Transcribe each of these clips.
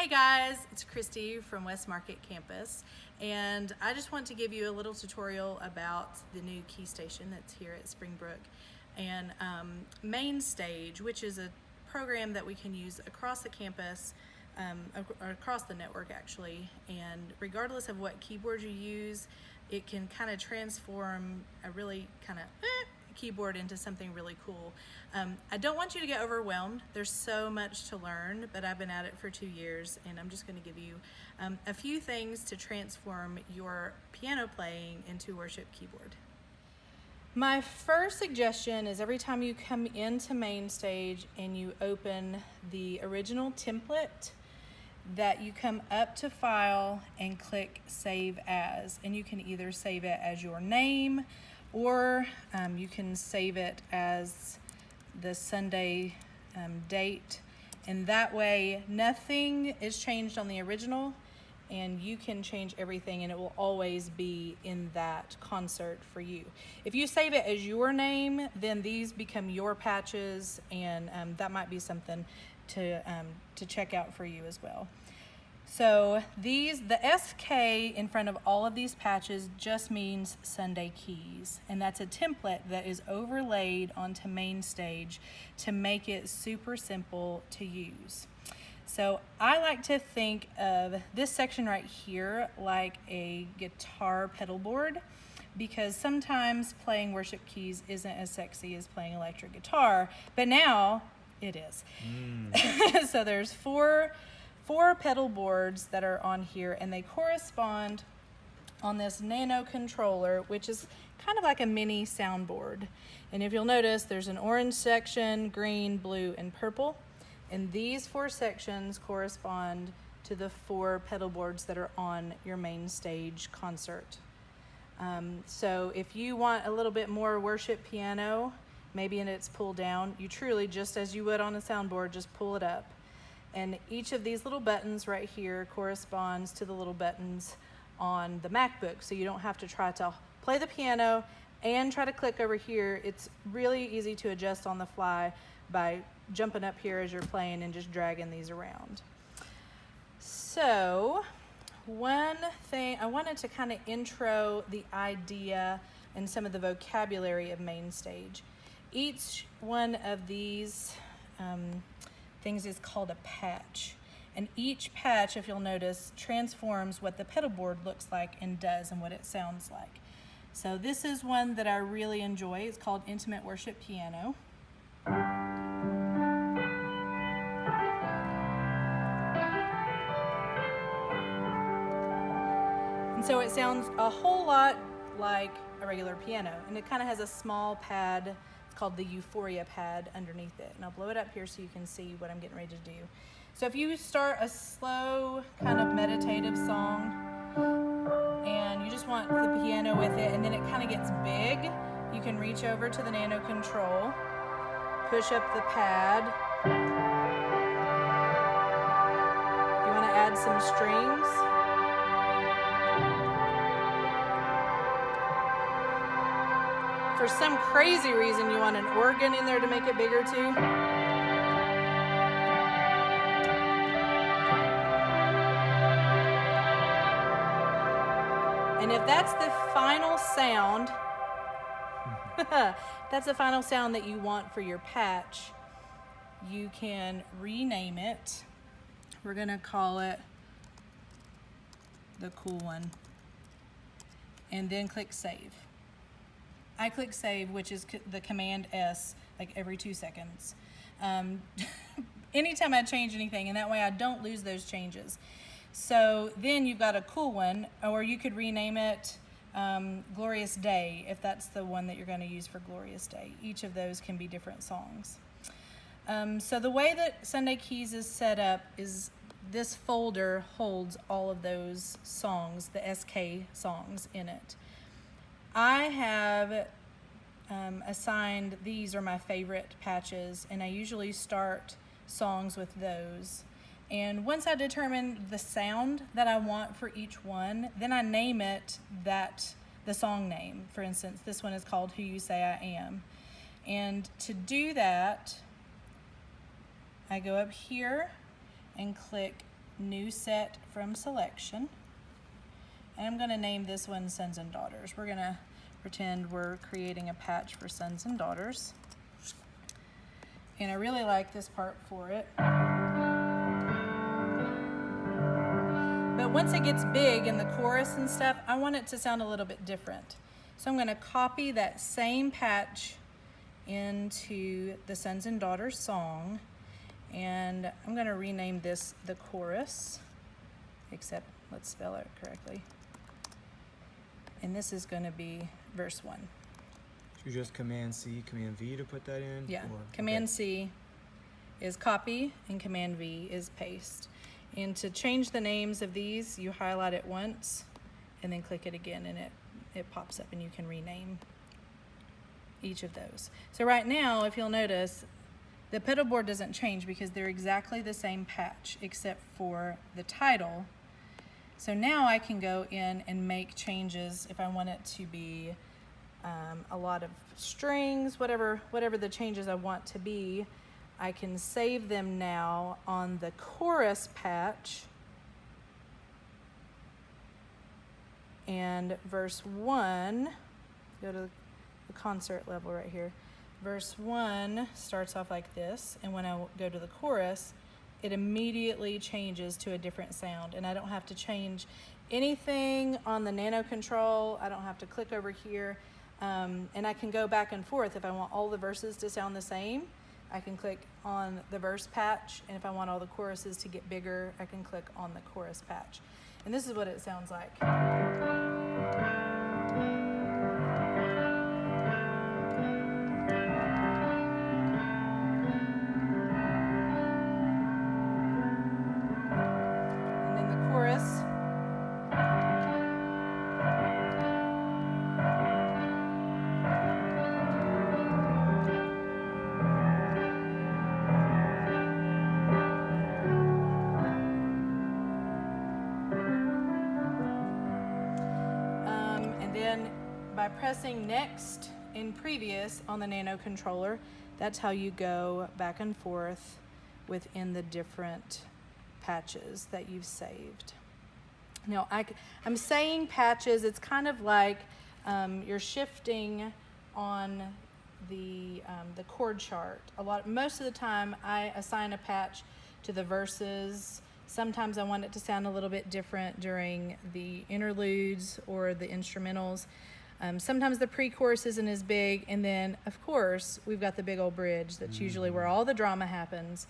Hey guys, it's Christy from West Market Campus, and I just want to give you a little tutorial about the new key station that's here at Springbrook and Main Stage, which is a program that we can use across the campus, or across the network actually, and regardless of what keyboard you use, it can kind of transform a really kind of keyboard into something really cool. I don't want you to get overwhelmed. There's so much to learn, but I've been at it for 2 years, and I'm just going to give you a few things to transform your piano playing into worship keyboard. My first suggestion is every time you come into Main Stage and you open the original template, that you come up to File and click Save As, and you can either save it as your name or you can save it as the Sunday date, and that way nothing is changed on the original and you can change everything and it will always be in that concert for you. If you save it as your name, then these become your patches, and that might be something to check out for you as well. So the SK in front of all of these patches just means Sunday keys, and that's a template that is overlaid onto Main Stage to make it super simple to use. So I like to think of this section right here like a guitar pedal board, because sometimes playing worship keys isn't as sexy as playing electric guitar, but now it is. So there's four pedal boards that are on here, and they correspond on this Nanokontrol, which is kind of like a mini soundboard. And if you'll notice, there's an orange section, green, blue, and purple. And these 4 sections correspond to the 4 pedal boards that are on your Main Stage concert. So if you want a little bit more worship piano, maybe in its pull down, you truly, just as you would on a soundboard, just pull it up. And each of these little buttons right here corresponds to the little buttons on the MacBook, so you don't have to try to play the piano and try to click over here. It's really easy to adjust on the fly by jumping up here as you're playing and just dragging these around. So one thing, I wanted to kind of intro the idea and some of the vocabulary of Main Stage. Each one of these things is called a patch, and each patch, if you'll notice, transforms what the pedal board looks like and does and what it sounds like. So this is one that I really enjoy. It's called Intimate Worship Piano. And so it sounds a whole lot like a regular piano, and it kind of has a small pad. It's called the Euphoria pad underneath it, and I'll blow it up here so you can see what I'm getting ready to do. So if you start a slow kind of meditative song and you just want the piano with it, and then it kind of gets big, you can reach over to the Nanokontrol, push up the pad. If you want to add some strings, for some crazy reason you want an organ in there to make it bigger too. And if that's the final sound, that's the final sound that you want for your patch, you can rename it. We're gonna call it the cool one, and then click Save. I click Save, which is the Command S, like every 2 seconds. Anytime I change anything, and that way I don't lose those changes. So then you've got a cool one, or you could rename it Glorious Day, if that's the one that you're going to use for Glorious Day. Each of those can be different songs. So the way that Sunday Keys is set up is this folder holds all of those songs, the SK songs in it. I have assigned, these are my favorite patches, and I usually start songs with those. And once I determine the sound that I want for each one, then I name it the song name. For instance, this one is called Who You Say I Am. And to do that, I go up here and click new set from selection. And I'm gonna name this one Sons and Daughters. We're gonna pretend we're creating a patch for Sons and Daughters. And I really like this part for it. But once it gets big in the chorus and stuff, I want it to sound a little bit different. So I'm gonna copy that same patch into the Sons and Daughters song, and I'm gonna rename this the chorus, except let's spell it correctly. And this is gonna be verse 1. So you just Command C, Command V to put that in? Yeah, Command C is copy and Command V is paste. And to change the names of these, you highlight it once and then click it again, and it pops up and you can rename each of those. So right now, if you'll notice, the pedal board doesn't change because they're exactly the same patch except for the title. So now I can go in and make changes if I want it to be a lot of strings, whatever the changes I want to be. I can save them now on the chorus patch, and verse 1, go to the concert level right here. Verse 1 starts off like this, and when I go to the chorus, it immediately changes to a different sound, and I don't have to change anything on the Nanokontrol. I don't have to click over here, and I can go back and forth. If I want all the verses to sound the same, I can click on the verse patch, and if I want all the choruses to get bigger, I can click on the chorus patch. And this is what it sounds like. And then the chorus. By pressing next and previous on the Nanokontroller, that's how you go back and forth within the different patches that you've saved. Now I'm saying patches, it's kind of like you're shifting on the chord chart. Most of the time I assign a patch to the verses. Sometimes I want it to sound a little bit different during the interludes or the instrumentals. Sometimes the pre-chorus isn't as big, and then of course we've got the big old bridge that's usually where all the drama happens.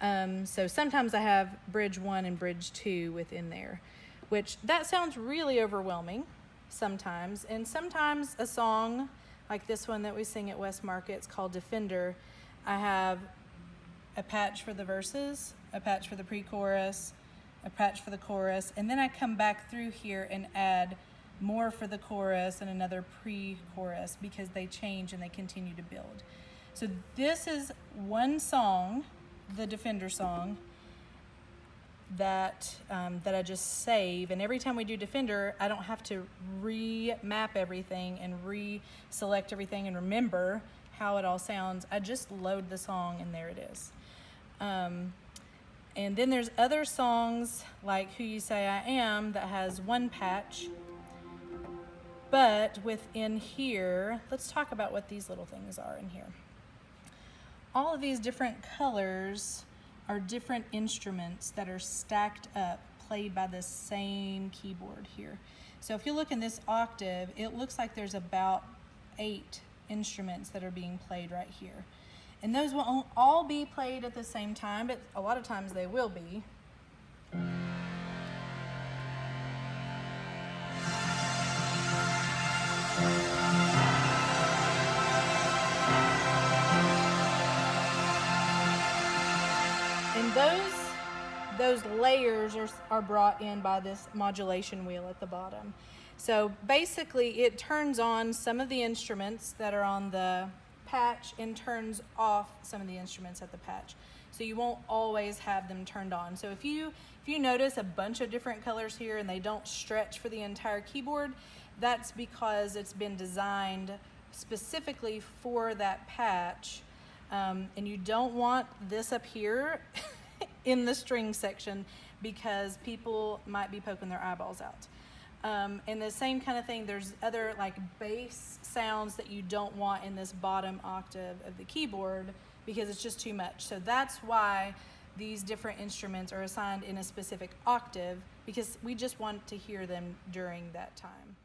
So sometimes I have bridge 1 and bridge 2 within there, which that sounds really overwhelming sometimes. And sometimes a song like this one that we sing at West Market, it's called Defender, I have a patch for the verses, a patch for the pre-chorus, a patch for the chorus, and then I come back through here and add more for the chorus and another pre-chorus because they change and they continue to build. So this is one song, the Defender song, that I just save, and every time we do Defender, I don't have to remap everything and re-select everything and remember how it all sounds. I just load the song and there it is. And then there's other songs like Who You Say I Am that has one patch. But within here, let's talk about what these little things are in here. All of these different colors are different instruments that are stacked up, played by the same keyboard here. So if you look in this octave, it looks like there's about 8 instruments that are being played right here. And those won't all be played at the same time, but a lot of times they will be. And those layers are brought in by this modulation wheel at the bottom. So basically it turns on some of the instruments that are on the patch and turns off some of the instruments at the patch. So you won't always have them turned on. So if you notice a bunch of different colors here and they don't stretch for the entire keyboard, that's because it's been designed specifically for that patch. And you don't want this up here in the string section because people might be poking their eyeballs out. And the same kind of thing, there's other like bass sounds that you don't want in this bottom octave of the keyboard because it's just too much. So that's why these different instruments are assigned in a specific octave, because we just want to hear them during that time.